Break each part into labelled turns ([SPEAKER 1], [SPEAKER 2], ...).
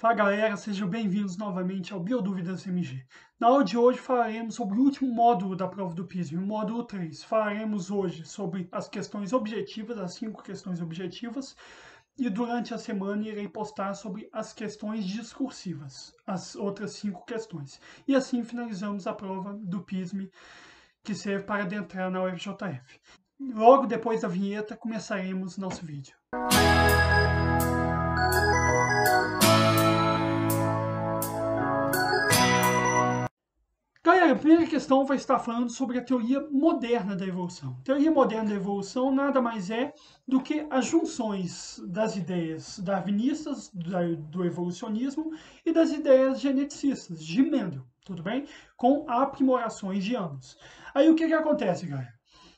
[SPEAKER 1] Fala galera, sejam bem-vindos novamente ao Biodúvidas MG. Na aula de hoje falaremos sobre o último módulo da prova do PISM, o módulo 3. Falaremos hoje sobre as questões objetivas, as 5 questões objetivas, e durante a semana irei postar sobre as questões discursivas, as outras 5 questões. E assim finalizamos a prova do PISM, que serve para adentrar na UFJF. Logo depois da vinheta começaremos nosso vídeo. Galera, a primeira questão vai estar falando sobre a teoria moderna da evolução. A teoria moderna da evolução nada mais é do que as junções das ideias darwinistas, do evolucionismo, e das ideias geneticistas, de Mendel, tudo bem? Com aprimorações de ambos. Aí o que acontece, galera?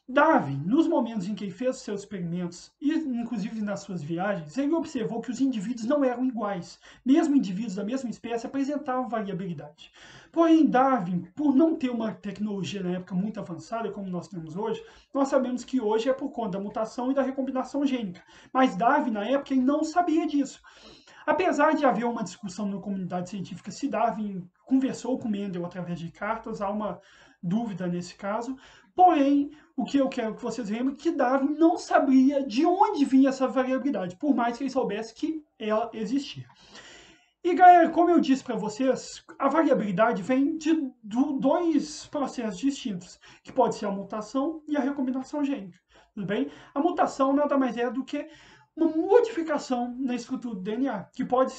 [SPEAKER 1] Darwin, nos momentos em que ele fez seus experimentos, e inclusive nas suas viagens, ele observou que os indivíduos não eram iguais. Mesmo indivíduos da mesma espécie apresentavam variabilidade. Porém, Darwin, por não ter uma tecnologia na época muito avançada, como nós temos hoje, nós sabemos que hoje é por conta da mutação e da recombinação gênica. Mas Darwin, na época, ele não sabia disso. Apesar de haver uma discussão na comunidade científica se Darwin conversou com Mendel através de cartas, há uma dúvida nesse caso. Porém, o que eu quero que vocês lembrem é que Darwin não sabia de onde vinha essa variabilidade, por mais que ele soubesse que ela existia. E galera, como eu disse para vocês, a variabilidade vem de dois processos distintos, que pode ser a mutação e a recombinação gênica, tudo bem? A mutação nada mais é do que uma modificação na estrutura do DNA, que pode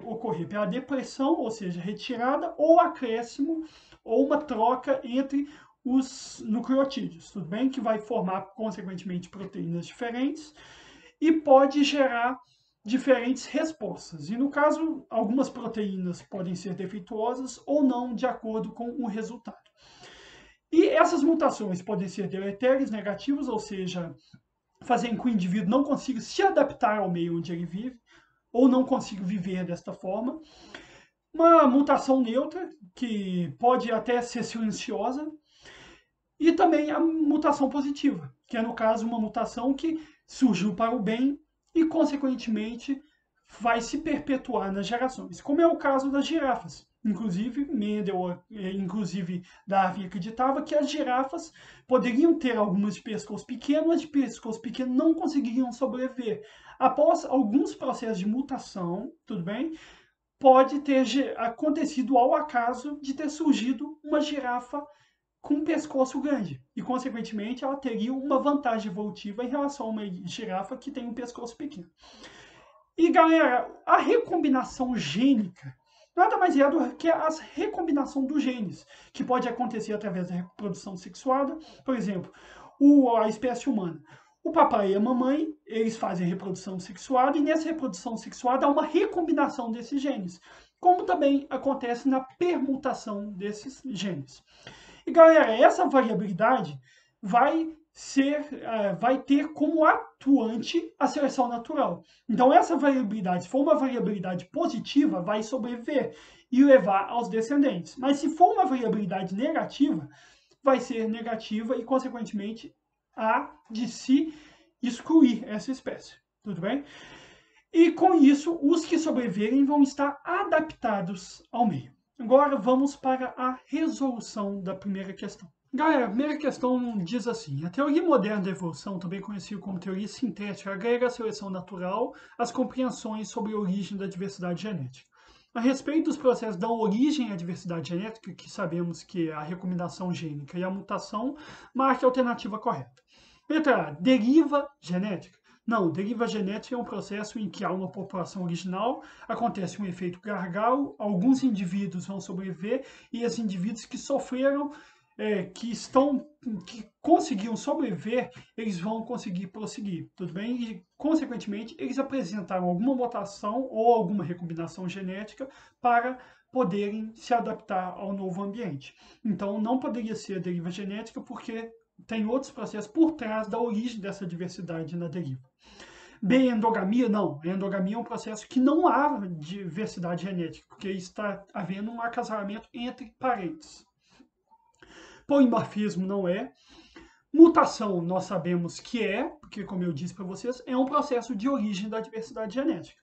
[SPEAKER 1] ocorrer pela depressão, ou seja, retirada, ou acréscimo, ou uma troca entre os nucleotídeos, tudo bem? Que vai formar, consequentemente, proteínas diferentes e pode gerar diferentes respostas. E no caso, algumas proteínas podem ser defeituosas ou não, de acordo com o resultado. E essas mutações podem ser deletérias, negativas, ou seja, fazendo com que o indivíduo não consiga se adaptar ao meio onde ele vive, ou não consiga viver desta forma. Uma mutação neutra, que pode até ser silenciosa, e também a mutação positiva, que é, no caso, uma mutação que surgiu para o bem e, consequentemente, vai se perpetuar nas gerações, como é o caso das girafas. Inclusive, Mendel, Darwin acreditava que as girafas poderiam ter algumas de pescoço pequeno, mas de pescoço pequeno não conseguiriam sobreviver. Após alguns processos de mutação, tudo bem? Pode ter acontecido ao acaso de ter surgido uma girafa com um pescoço grande. E, consequentemente, ela teria uma vantagem evolutiva em relação a uma girafa que tem um pescoço pequeno. E, galera, a recombinação gênica nada mais é do que a recombinação dos genes, que pode acontecer através da reprodução sexuada. Por exemplo, a espécie humana. O papai e a mamãe, eles fazem reprodução sexuada, e nessa reprodução sexuada há uma recombinação desses genes, como também acontece na permutação desses genes. E galera, essa variabilidade vai ter como atuante a seleção natural. Então essa variabilidade, se for uma variabilidade positiva, vai sobreviver e levar aos descendentes. Mas se for uma variabilidade negativa, vai ser negativa e, consequentemente, há de se excluir essa espécie. Tudo bem? E com isso, os que sobreviverem vão estar adaptados ao meio. Agora vamos para a resolução da primeira questão. Galera, a primeira questão diz assim: a teoria moderna da evolução, também conhecida como teoria sintética, agrega à seleção natural as compreensões sobre a origem da diversidade genética. A respeito dos processos da origem à diversidade genética, que sabemos que é a recombinação gênica e a mutação, marque a alternativa correta. Letra A, deriva genética. Não, deriva genética é um processo em que há uma população original, acontece um efeito gargalo, alguns indivíduos vão sobreviver e esses indivíduos que sofreram, que conseguiam sobreviver, eles vão conseguir prosseguir, tudo bem? E, consequentemente, eles apresentaram alguma mutação ou alguma recombinação genética para poderem se adaptar ao novo ambiente. Então, não poderia ser deriva genética porque tem outros processos por trás da origem dessa diversidade na deriva. B, endogamia, não. A endogamia é um processo que não há diversidade genética, porque está havendo um acasalamento entre parentes. Polimorfismo não é. Mutação, nós sabemos que é, porque, como eu disse para vocês, é um processo de origem da diversidade genética.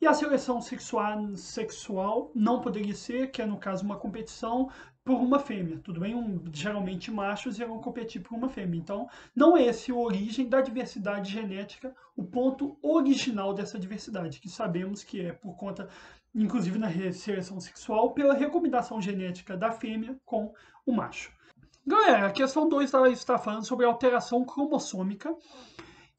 [SPEAKER 1] E a seleção sexual não poderia ser, que é no caso uma competição por uma fêmea, tudo bem? Geralmente machos irão competir por uma fêmea. Então, não é essa a origem da diversidade genética, o ponto original dessa diversidade, que sabemos que é por conta, inclusive na seleção sexual, pela recombinação genética da fêmea com o macho. Galera, a questão 2 está falando sobre alteração cromossômica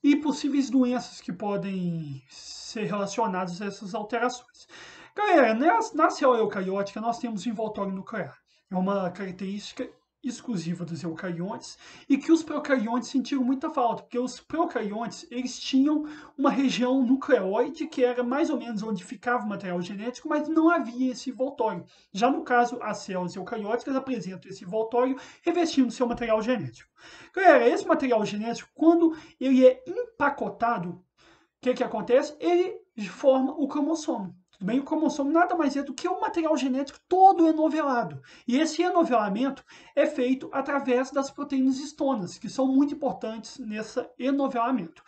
[SPEAKER 1] e possíveis doenças que podem ser relacionadas a essas alterações. Galera, na célula eucariótica nós temos o envoltório nuclear. É uma característica exclusiva dos eucariontes e que os procariontes sentiram muita falta, porque os procariontes eles tinham uma região nucleoide que era mais ou menos onde ficava o material genético, mas não havia esse envoltório. Já no caso, as células eucarióticas apresentam esse envoltório revestindo seu material genético. Galera, esse material genético, quando ele é empacotado, o que acontece? Ele forma o cromossomo. Tudo bem? O cromossomo nada mais é do que um material genético todo enovelado. E esse enovelamento é feito através das proteínas histonas, que são muito importantes nesse enovelamento.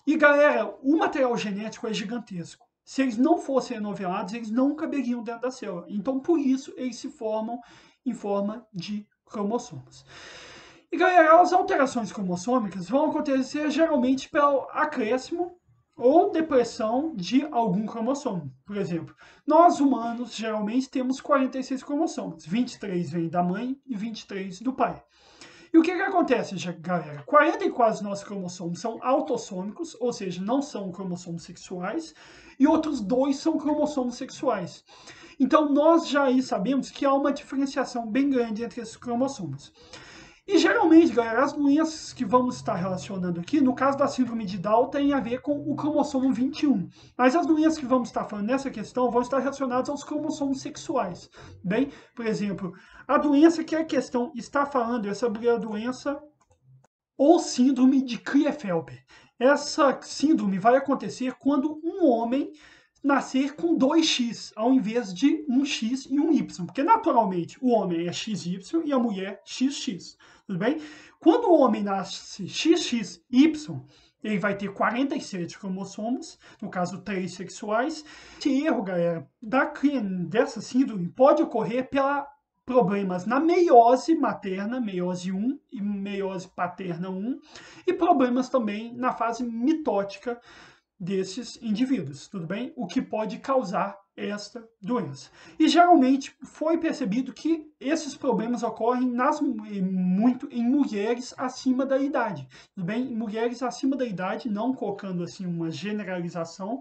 [SPEAKER 1] E galera, o material genético é gigantesco. Se eles não fossem enovelados, eles não caberiam dentro da célula. Então, por isso, eles se formam em forma de cromossomos. E galera, as alterações cromossômicas vão acontecer geralmente pelo acréscimo ou depressão de algum cromossomo. Por exemplo, nós humanos geralmente temos 46 cromossomos, 23 vêm da mãe e 23 do pai. E o que acontece, galera? 44 dos nossos cromossomos são autossômicos, ou seja, não são cromossomos sexuais, e outros 2 são cromossomos sexuais. Então, nós já aí sabemos que há uma diferenciação bem grande entre esses cromossomos. E geralmente, galera, as doenças que vamos estar relacionando aqui, no caso da síndrome de Down, tem a ver com o cromossomo 21. Mas as doenças que vamos estar falando nessa questão vão estar relacionadas aos cromossomos sexuais. Bem, por exemplo, a doença que a questão está falando é sobre a doença ou síndrome de Klinefelter. Essa síndrome vai acontecer quando um homem nascer com 2x, ao invés de um x e um y, porque naturalmente o homem é XY e a mulher XX, tudo bem? Quando o homem nasce XXY, ele vai ter 47 cromossomos, no caso 3 sexuais. Esse erro, galera, dessa síndrome pode ocorrer pela problemas na meiose materna, meiose 1 e meiose paterna 1, e problemas também na fase mitótica desses indivíduos, tudo bem? O que pode causar esta doença. E geralmente foi percebido que esses problemas ocorrem muito em mulheres acima da idade, tudo bem? Em mulheres acima da idade, não colocando assim uma generalização,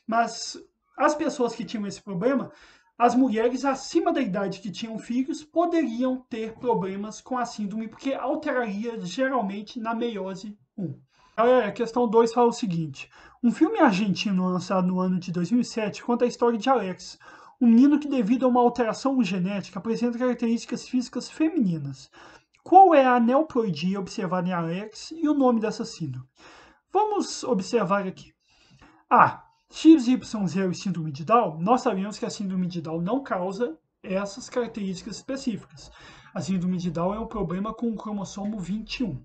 [SPEAKER 1] mas as pessoas que tinham esse problema, as mulheres acima da idade que tinham filhos poderiam ter problemas com a síndrome, porque alteraria geralmente na meiose 1. Galera, a questão 2 fala o seguinte: um filme argentino lançado no ano de 2007 conta a história de Alex, um menino que, devido a uma alteração genética, apresenta características físicas femininas. Qual é a aneuploidia observada em Alex e o nome dessa síndrome? Vamos observar aqui. XY0 e síndrome de Down, nós sabemos que a síndrome de Down não causa essas características específicas. A síndrome de Down é um problema com o cromossomo 21.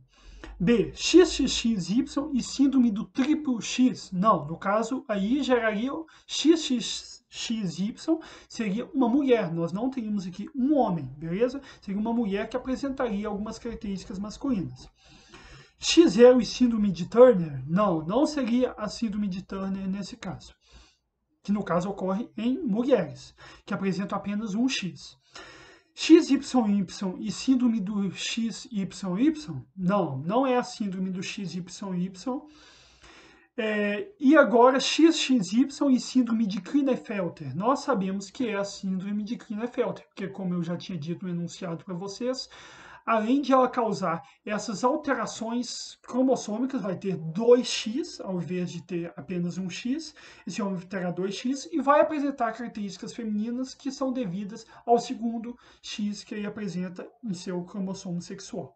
[SPEAKER 1] B, XXXY e síndrome do triplo X. Não, no caso aí geraria o XXXY, seria uma mulher. Nós não teríamos aqui um homem, beleza? Seria uma mulher que apresentaria algumas características masculinas. X0 e síndrome de Turner? Não, não seria a síndrome de Turner nesse caso. Que no caso ocorre em mulheres, que apresentam apenas um X. XYY e síndrome do XYY? Não, não é a síndrome do XYY. E agora XXY e síndrome de Klinefelter. Nós sabemos que é a síndrome de Klinefelter, porque como eu já tinha dito no enunciado para vocês, além de ela causar essas alterações cromossômicas, vai ter 2x ao invés de ter apenas um x, esse homem terá 2x e vai apresentar características femininas que são devidas ao segundo x que ele apresenta em seu cromossomo sexual.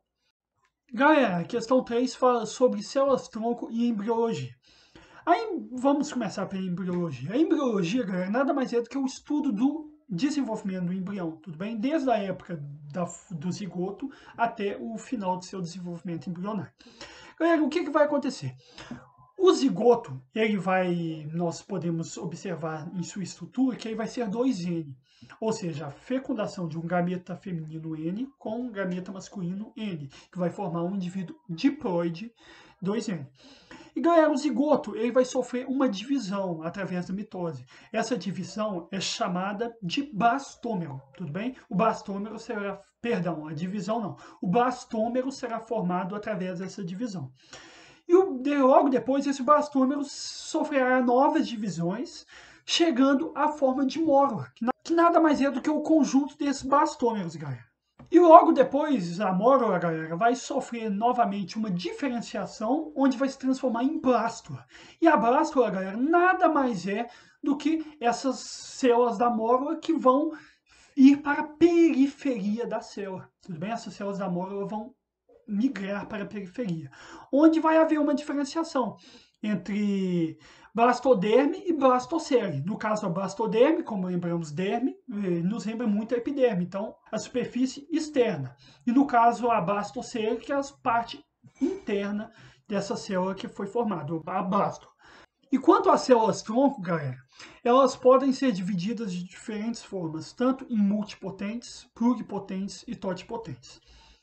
[SPEAKER 1] Galera, a questão 3 fala sobre células-tronco e embriologia. Aí vamos começar pela embriologia. A embriologia, galera, nada mais é do que o estudo do desenvolvimento do embrião, tudo bem? Desde a época do zigoto até o final do seu desenvolvimento embrionário. Galera, o que vai acontecer? O zigoto, nós podemos observar em sua estrutura que ele vai ser 2N, ou seja, a fecundação de um gameta feminino N com um gameta masculino N, que vai formar um indivíduo diploide 2N. E galera, o zigoto ele vai sofrer uma divisão através da mitose. Essa divisão é chamada de blastômero, tudo bem? O blastômero será, perdão, a divisão não. O blastômero será formado através dessa divisão. E logo depois esse blastômero sofrerá novas divisões, chegando à forma de mórula, que nada mais é do que o conjunto desses blastômeros, galera. E logo depois, a mórula, galera, vai sofrer novamente uma diferenciação, onde vai se transformar em blástula. E a blástula, galera, nada mais é do que essas células da mórula que vão ir para a periferia da célula. Tudo bem? Essas células da mórula vão migrar para a periferia, onde vai haver uma diferenciação entre blastoderme e blastocele. No caso, a blastoderme, como lembramos, derme, nos lembra muito a epiderme, então a superfície externa. E no caso, a blastocele, que é a parte interna dessa célula que foi formada, a blasto. E quanto às células-tronco, galera, elas podem ser divididas de diferentes formas, tanto em multipotentes, pluripotentes e totipotentes.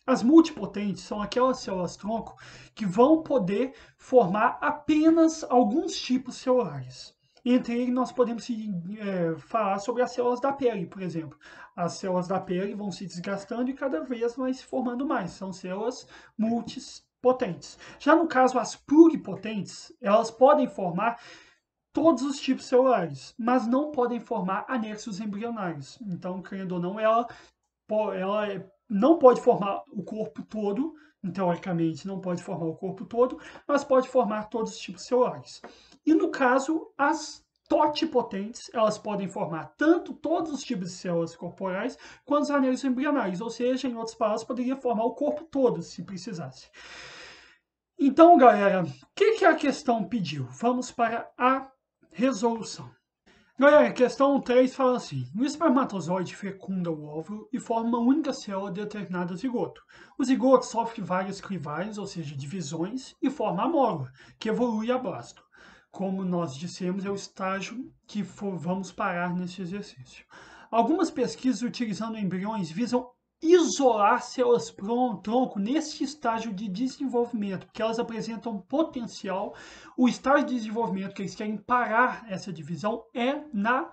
[SPEAKER 1] As multipotentes são aquelas células-tronco que vão poder formar apenas alguns tipos celulares. Entre eles, nós podemos falar sobre as células da pele, por exemplo. As células da pele vão se desgastando e cada vez vai se formando mais. São células multipotentes. Já no caso, as pluripotentes, elas podem formar todos os tipos celulares, mas não podem formar anexos embrionários. Então, querendo ou não, ela não pode formar o corpo todo, teoricamente não pode formar o corpo todo, mas pode formar todos os tipos celulares. E no caso, as totipotentes, elas podem formar tanto todos os tipos de células corporais, quanto os anéis embrionários, ou seja, em outras palavras, poderia formar o corpo todo, se precisasse. Então, galera, o que a questão pediu? Vamos para a resolução. Galera, questão 3 fala assim: o espermatozoide fecunda o óvulo e forma uma única célula determinada zigoto. O zigoto sofre várias clivagens, ou seja, divisões, e forma a mórula, que evolui a blasto. Como nós dissemos, é o estágio que vamos parar nesse exercício. Algumas pesquisas utilizando embriões visam isolar células-tronco nesse estágio de desenvolvimento, porque elas apresentam potencial. O estágio de desenvolvimento que eles querem parar essa divisão é na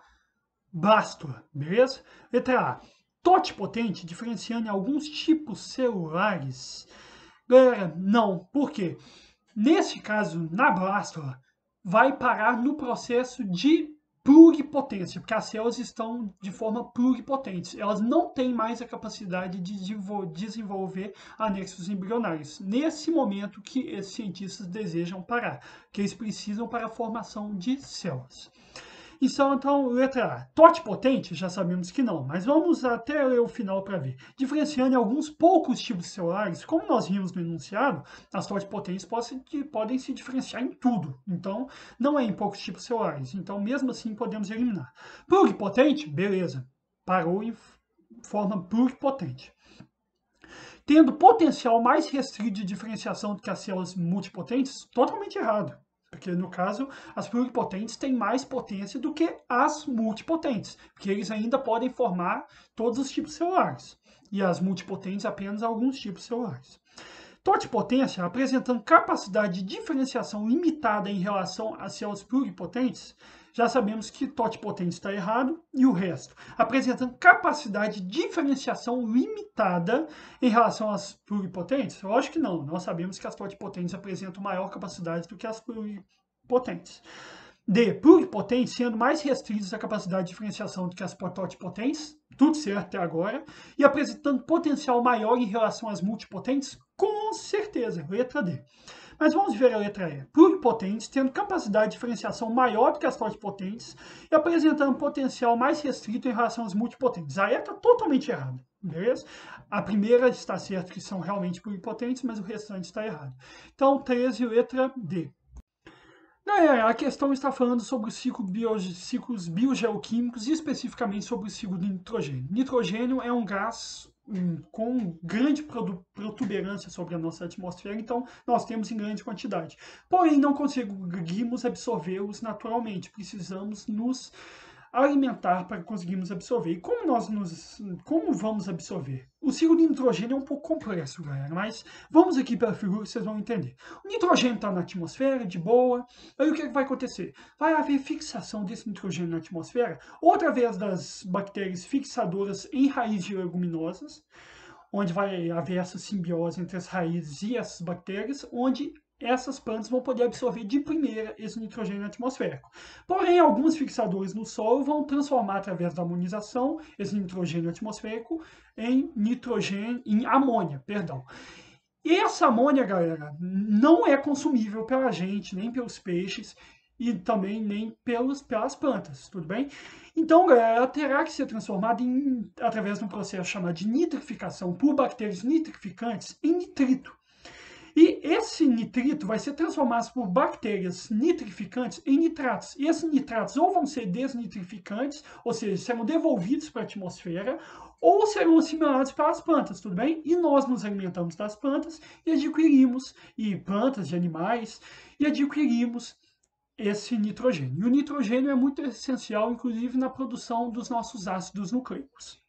[SPEAKER 1] blástula, beleza? Letra A. Totipotente, diferenciando em alguns tipos celulares. Galera, não. Por quê? Nesse caso, na blástula, vai parar no processo de pluripotência, porque as células estão de forma pluripotentes. Elas não têm mais a capacidade de desenvolver anexos embrionários. Nesse momento que esses cientistas desejam parar, que eles precisam para a formação de células. Então, letra A. Totipotente, já sabemos que não, mas vamos até ler o final para ver. Diferenciando em alguns poucos tipos celulares, como nós vimos no enunciado, as totipotentes podem se diferenciar em tudo. Então, não é em poucos tipos celulares. Então, mesmo assim, podemos eliminar. Pluripotente, beleza. Parou em forma pluripotente. Tendo potencial mais restrito de diferenciação do que as células multipotentes, totalmente errado. Porque, no caso, as pluripotentes têm mais potência do que as multipotentes, porque eles ainda podem formar todos os tipos celulares, e as multipotentes apenas alguns tipos celulares. Totipotência, apresentando capacidade de diferenciação limitada em relação às células pluripotentes, já sabemos que totipotente está errado, e o resto, apresentando capacidade de diferenciação limitada em relação às pluripotentes? Lógico que não, nós sabemos que as totipotentes apresentam maior capacidade do que as pluripotentes. D. Pluripotentes sendo mais restritos à capacidade de diferenciação do que as totipotentes, tudo certo até agora, e apresentando potencial maior em relação às multipotentes, com certeza, letra D. Mas vamos ver a letra E. Pluripotentes, tendo capacidade de diferenciação maior do que as totipotentes e apresentando potencial mais restrito em relação às multipotentes. A E está totalmente errada, beleza? A primeira está certo que são realmente pluripotentes, mas o restante está errado. Então, 13, letra D. A questão está falando sobre os ciclos biogeoquímicos e especificamente sobre o ciclo do nitrogênio. Nitrogênio é um gás com grande protuberância sobre a nossa atmosfera, então nós temos em grande quantidade. Porém, não conseguimos absorvê-los naturalmente, precisamos nos alimentar para conseguirmos absorver. E como vamos absorver? O ciclo de nitrogênio é um pouco complexo, galera, mas vamos aqui pela figura que vocês vão entender. O nitrogênio está na atmosfera, de boa. Aí o que vai acontecer? Vai haver fixação desse nitrogênio na atmosfera, ou através das bactérias fixadoras em raízes de leguminosas, onde vai haver essa simbiose entre as raízes e essas bactérias, onde essas plantas vão poder absorver de primeira esse nitrogênio atmosférico. Porém, alguns fixadores no solo vão transformar, através da amonização, esse nitrogênio atmosférico em amônia, perdão. E essa amônia, galera, não é consumível pela gente, nem pelos peixes, e também nem pelas plantas, tudo bem? Então, galera, ela terá que ser transformada através de um processo chamado de nitrificação por bactérias nitrificantes em nitrito. E esse nitrito vai ser transformado por bactérias nitrificantes em nitratos. E esses nitratos ou vão ser desnitrificantes, ou seja, serão devolvidos para a atmosfera, ou serão assimilados pelas plantas, tudo bem? E nós nos alimentamos das plantas e plantas de animais, e adquirimos esse nitrogênio. E o nitrogênio é muito essencial, inclusive, na produção dos nossos ácidos nucleicos.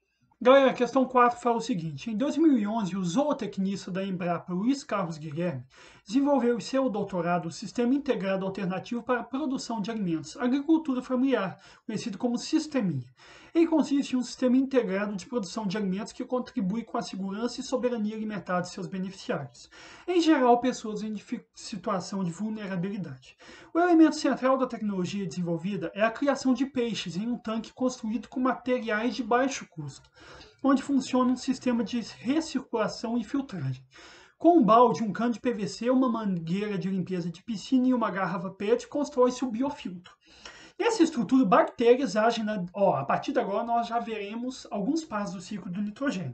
[SPEAKER 1] Galera, a questão 4 fala o seguinte: em 2011, o zootecnista da Embrapa, Luiz Carlos Guilherme, desenvolveu em seu doutorado o Sistema Integrado Alternativo para a Produção de Alimentos, Agricultura Familiar, conhecido como Sisteminha. Ele consiste em um sistema integrado de produção de alimentos que contribui com a segurança e soberania alimentar de seus beneficiários, em geral pessoas em situação de vulnerabilidade. O elemento central da tecnologia desenvolvida é a criação de peixes em um tanque construído com materiais de baixo custo, onde funciona um sistema de recirculação e filtragem. Com um balde, um cano de PVC, uma mangueira de limpeza de piscina e uma garrafa PET, constrói-se o biofiltro. Nessa estrutura, bactérias agem a partir de agora nós já veremos alguns passos do ciclo do nitrogênio.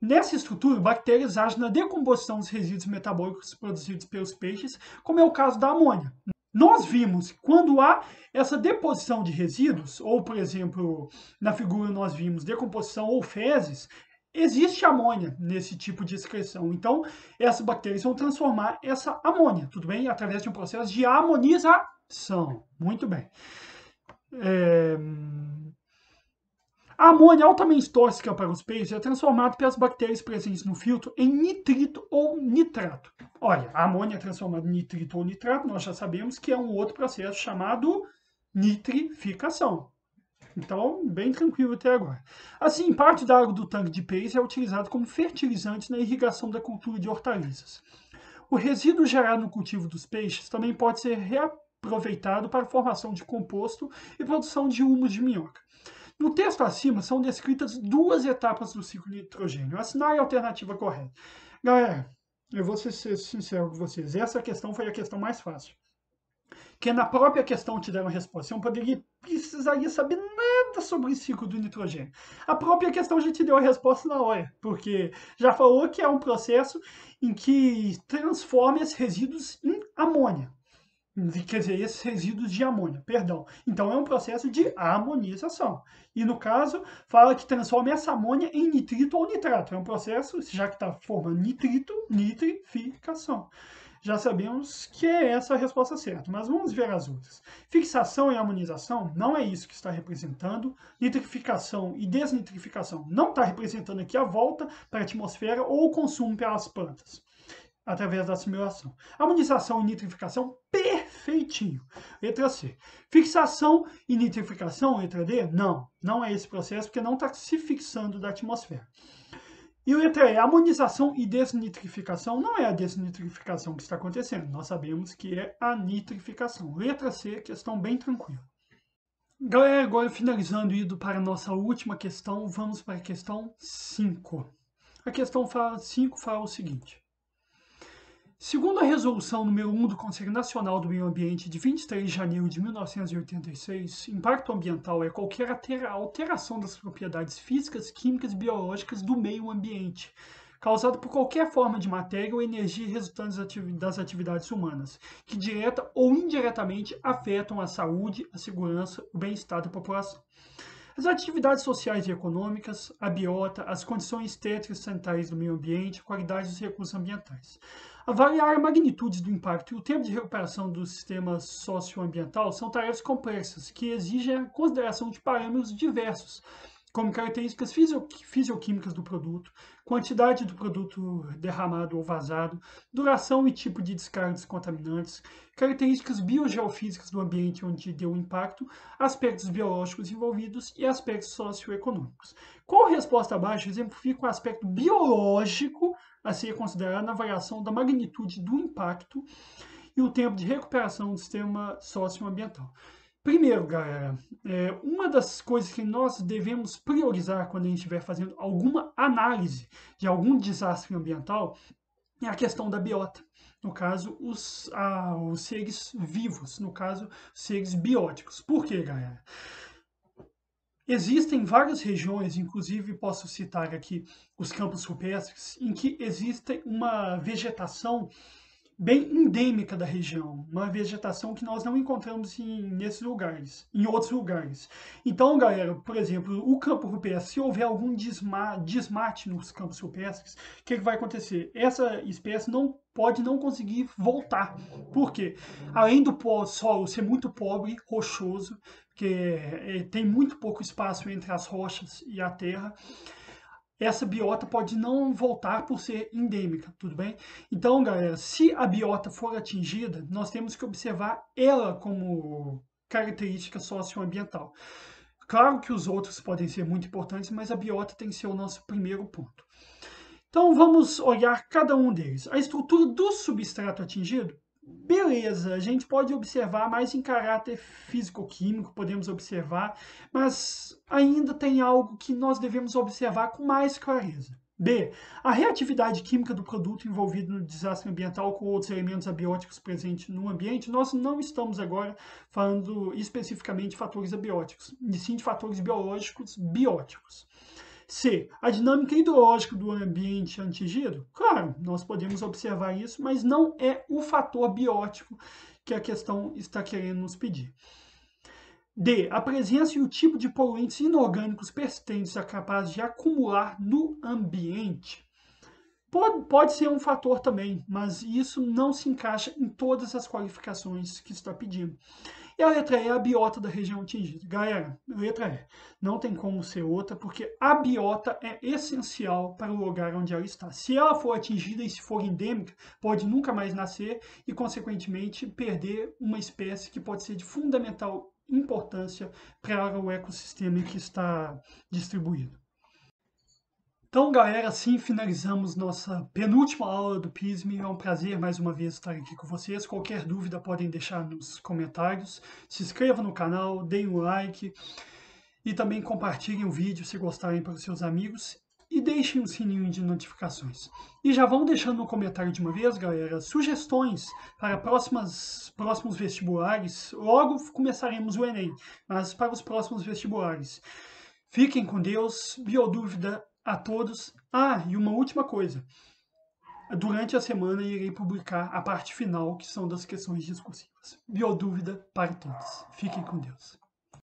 [SPEAKER 1] Nessa estrutura, bactérias agem na decomposição dos resíduos metabólicos produzidos pelos peixes, como é o caso da amônia. Nós vimos que quando há essa deposição de resíduos, ou por exemplo, na figura nós vimos decomposição ou fezes, existe amônia nesse tipo de excreção. Então, essas bactérias vão transformar essa amônia, tudo bem? Através de um processo de amonização. Muito bem. A amônia altamente tóxica para os peixes é transformada pelas bactérias presentes no filtro em nitrito ou nitrato. Olha, a amônia é transformada em nitrito ou nitrato, nós já sabemos que é um outro processo chamado nitrificação. Então, bem tranquilo até agora. Assim, parte da água do tanque de peixe é utilizada como fertilizante na irrigação da cultura de hortaliças. O resíduo gerado no cultivo dos peixes também pode ser reaproveitado para a formação de composto e produção de humus de minhoca. No texto acima são descritas duas etapas do ciclo de nitrogênio. Assinale a alternativa correta. Galera, eu vou ser sincero com vocês, essa questão foi a questão mais fácil. Que na própria questão te deram a resposta. Você não precisaria saber nada sobre o ciclo do nitrogênio. A própria questão já te deu a resposta na hora, porque já falou que é um processo em que transforma esses resíduos em amônia. Quer dizer, esses resíduos de amônia, perdão. Então é um processo de amonização. E no caso, fala que transforma essa amônia em nitrito ou nitrato. É um processo, já que está formando nitrito, nitrificação. Já sabemos que é essa a resposta certa, mas vamos ver as outras. Fixação e amonização não é isso que está representando. Nitrificação e desnitrificação não está representando aqui a volta para a atmosfera ou o consumo pelas plantas, através da assimilação. Amonização e nitrificação, perfeitinho. Letra C. Fixação e nitrificação, letra D, não é esse processo, porque não está se fixando da atmosfera. E letra E, amonização e desnitrificação, não é a desnitrificação que está acontecendo, nós sabemos que é a nitrificação. Letra C, questão bem tranquila. Galera, agora finalizando e indo para a nossa última questão, vamos para a questão 5. A questão 5 fala o seguinte: segundo a Resolução número 1 do Conselho Nacional do Meio Ambiente de 23 de janeiro de 1986, impacto ambiental é qualquer alteração das propriedades físicas, químicas e biológicas do meio ambiente, causada por qualquer forma de matéria ou energia resultantes das atividades humanas, que direta ou indiretamente afetam a saúde, a segurança, o bem-estar da população. As atividades sociais e econômicas, a biota, as condições tétrico-sanitárias do meio ambiente, a qualidade dos recursos ambientais. Avaliar a magnitude do impacto e o tempo de recuperação do sistema socioambiental são tarefas complexas que exigem a consideração de parâmetros diversos, como características fisioquímicas do produto, quantidade do produto derramado ou vazado, duração e tipo de descargas contaminantes, características biogeofísicas do ambiente onde deu o impacto, aspectos biológicos envolvidos e aspectos socioeconômicos. Com a resposta abaixo, exemplifica o aspecto biológico a ser considerado na avaliação da magnitude do impacto e o tempo de recuperação do sistema socioambiental. Primeiro, galera, uma das coisas que nós devemos priorizar quando a gente estiver fazendo alguma análise de algum desastre ambiental é a questão da biota. No caso, os seres vivos, no caso, seres bióticos. Por quê, galera? Existem várias regiões, inclusive posso citar aqui os campos rupestres, em que existe uma vegetação bem endêmica da região, uma vegetação que nós não encontramos nesses lugares, em outros lugares. Então, galera, por exemplo, o campo rupestre, se houver algum desmate nos campos rupestres, o que vai acontecer? Essa espécie pode não conseguir voltar. Por quê? Além do solo ser muito pobre, rochoso, que tem muito pouco espaço entre as rochas e a terra, essa biota pode não voltar por ser endêmica, tudo bem? Então, galera, se a biota for atingida, nós temos que observar ela como característica socioambiental. Claro que os outros podem ser muito importantes, mas a biota tem que ser o nosso primeiro ponto. Então, vamos olhar cada um deles. A estrutura do substrato atingido, beleza, a gente pode observar mais em caráter físico-químico, podemos observar, mas ainda tem algo que nós devemos observar com mais clareza. B. A reatividade química do produto envolvido no desastre ambiental com outros elementos abióticos presentes no ambiente. Nós não estamos agora falando especificamente de fatores abióticos, e sim de fatores biológicos bióticos. C. A dinâmica hidrológica do ambiente atingido? Claro, nós podemos observar isso, mas não é o fator biótico que a questão está querendo nos pedir. D. A presença e o tipo de poluentes inorgânicos persistentes é capaz de acumular no ambiente. Pode ser um fator também, mas isso não se encaixa em todas as qualificações que está pedindo. E a letra E é a biota da região atingida. Galera, letra E. Não tem como ser outra, porque a biota é essencial para o lugar onde ela está. Se ela for atingida e se for endêmica, pode nunca mais nascer e, consequentemente, perder uma espécie que pode ser de fundamental importância para o ecossistema que está distribuído. Então, galera, assim finalizamos nossa penúltima aula do PISM. É um prazer mais uma vez estar aqui com vocês. Qualquer dúvida podem deixar nos comentários. Se inscrevam no canal, deem um like e também compartilhem o vídeo se gostarem para os seus amigos e deixem o sininho de notificações. E já vão deixando no comentário de uma vez, galera, sugestões para próximos vestibulares. Logo começaremos o Enem, mas para os próximos vestibulares. Fiquem com Deus, biodúvida a todos. E uma última coisa. Durante a semana irei publicar a parte final, que são das questões discursivas. Biodúvida para todos. Fiquem com Deus.